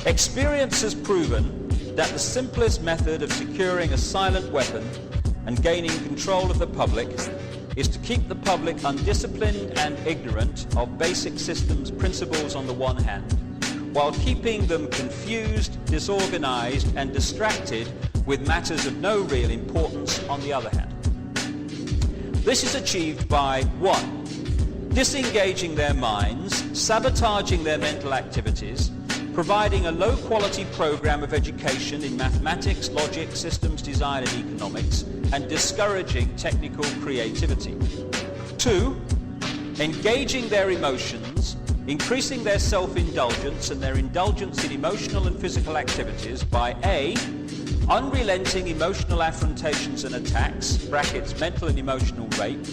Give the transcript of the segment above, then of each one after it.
Experience has proven that the simplest method of securing a silent weapon and gaining control of the public is to keep the public undisciplined and ignorant of basic systems principles on the one hand, while keeping them confused, disorganized and distracted with matters of no real importance on the other hand. This is achieved by 1. Disengaging their minds, sabotaging their mental activities, providing a low-quality program of education in mathematics, logic, systems design and economics, and discouraging technical creativity. 2. Engaging their emotions, increasing their self-indulgence and their indulgence in emotional and physical activities by A. Unrelenting emotional affrontations and attacks, brackets mental and emotional rape,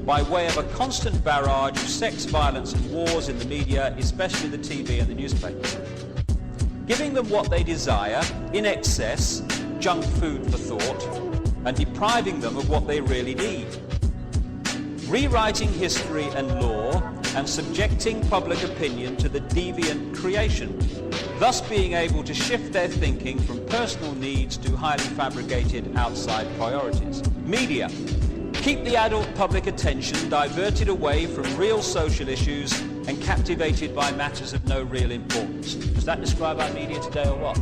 by way of a constant barrage of sex, violence and wars in the media, especially the TV and the newspapers. Giving them what they desire, in excess, junk food for thought, and depriving them of what they really need. Rewriting history and law, and subjecting public opinion to the deviant creation, thus being able to shift their thinking from personal needs to highly fabricated outside priorities. Media. Keep the adult public attention diverted away from real social issues and captivated by matters of no real importance. Does that describe our media today or what?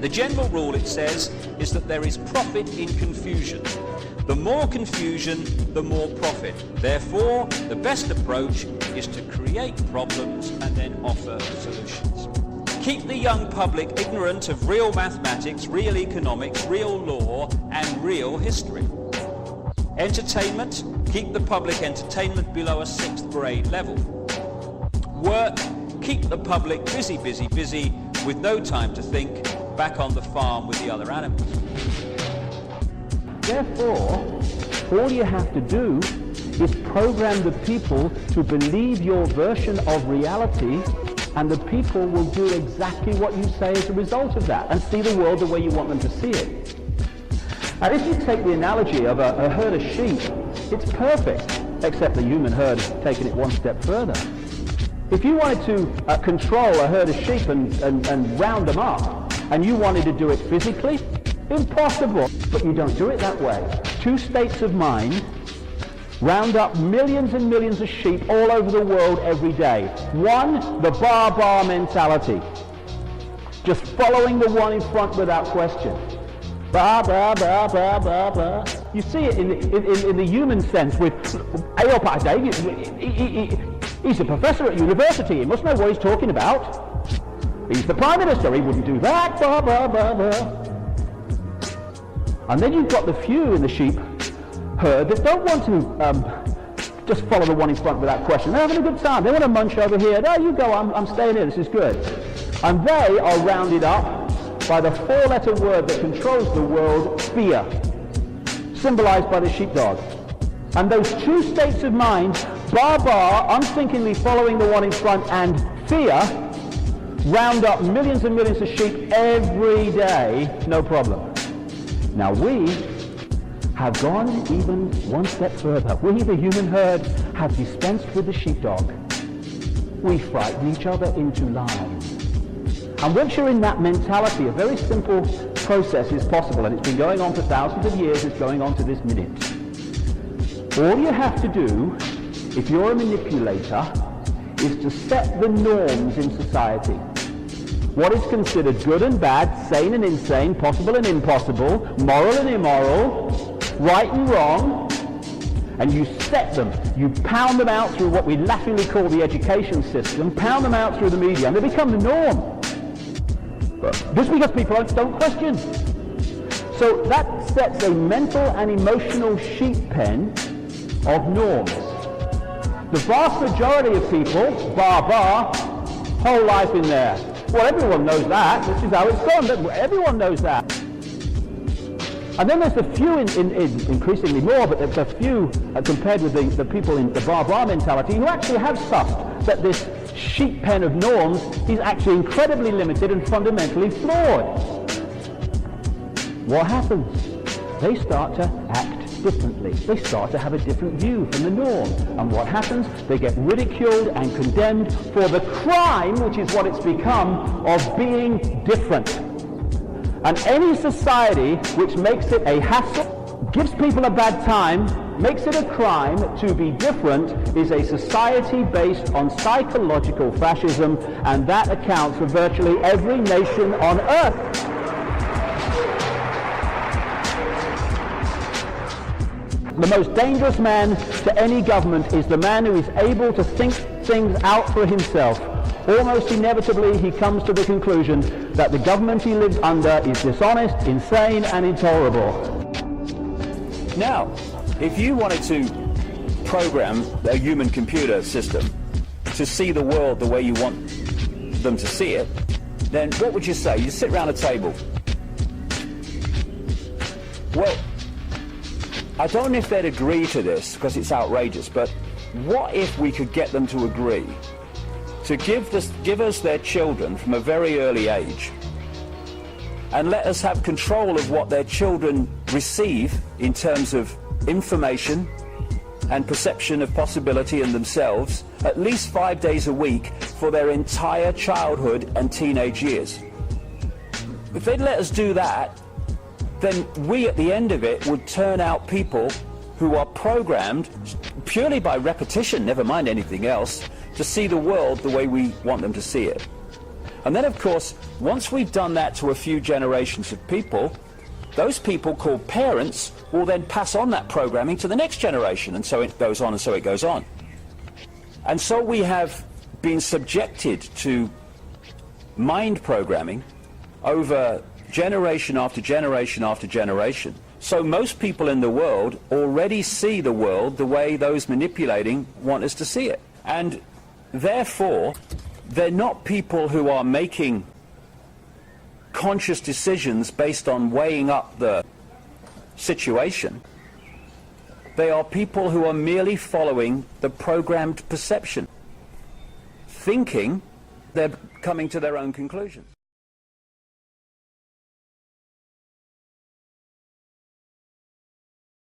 The general rule, it says, is that there is profit in confusion. The more confusion, the more profit. Therefore, the best approach is to create problems and then offer solutions. Keep the young public ignorant of real mathematics, real economics, real law, and real history. Entertainment. Keep the public entertainment below a 6th grade level. Work. Keep the public busy, busy, busy, with no time to think, back on the farm with the other animals. Therefore, all you have to do is program the people to believe your version of reality, and the people will do exactly what you say as a result of that and see the world the way you want them to see it. And if you take the analogy of a herd of sheep, it's perfect, except the human herd has taken it one step further. If you wanted to control a herd of sheep and round them up, and you wanted to do it physically, impossible. But you don't do it that way. 2 states of mind round up millions and millions of sheep all over the world every day. 1, the bar mentality. Just following the one in front without question. Ba, ba, ba, ba, ba, ba. You see it in the human sense with Ayopa David. He's a professor at university. He must know what he's talking about. He's the Prime Minister. He wouldn't do that. Ba, ba, ba, ba. And then you've got the few in the sheep herd that don't want to just follow the one in front without question. They're having a good time. They want to munch over here. No, you go. I'm staying here. This is good. And they are rounded up by the 4-letter word that controls the world, fear, symbolized by the sheepdog. And those 2 states of mind, unthinkingly following the one in front, and fear, round up millions and millions of sheep every day, no problem. Now we have gone even one step further. We, the human herd, have dispensed with the sheepdog. We frighten each other into lying. And once you're in that mentality, a very simple process is possible, and it's been going on for thousands of years, it's going on to this minute. All you have to do, if you're a manipulator, is to set the norms in society. What is considered good and bad, sane and insane, possible and impossible, moral and immoral, right and wrong, and you set them. You pound them out through what we laughingly call the education system, pound them out through the media, and they become the norm. Just because people don't question. So that sets a mental and emotional sheep pen of norms. The vast majority of people, whole life in there. Well, everyone knows that. This is how it's gone. Everyone knows that. And then there's the few, increasingly more, but there's a few compared with the people in the bar mentality who actually have sussed that this sheep pen of norms is actually incredibly limited and fundamentally flawed. What happens? They start to act differently. They start to have a different view from the norm. And what happens? They get ridiculed and condemned for the crime, which is what it's become, of being different. And any society which makes it a hassle, gives people a bad time, makes it a crime to be different, is a society based on psychological fascism, and that accounts for virtually every nation on earth. The most dangerous man to any government is the man who is able to think things out for himself. Almost inevitably, he comes to the conclusion that the government he lives under is dishonest, insane, and intolerable. Now, if you wanted to program a human-computer system to see the world the way you want them to see it, then what would you say? You sit around a table. Well, I don't know if they'd agree to this because it's outrageous, but what if we could get them to agree to give us their children from a very early age and let us have control of what their children receive in terms of information and perception of possibility in themselves at least 5 days a week for their entire childhood and teenage years. If they'd let us do that, then we at the end of it would turn out people who are programmed purely by repetition, never mind anything else, to see the world the way we want them to see it. And then, of course, once we've done that to a few generations of people, those people called parents will then pass on that programming to the next generation, and so it goes on and so it goes on. And so we have been subjected to mind programming over generation after generation after generation. So most people in the world already see the world the way those manipulating want us to see it. And therefore, they're not people who are making conscious decisions based on weighing up the situation. They are people who are merely following the programmed perception, thinking they're coming to their own conclusions.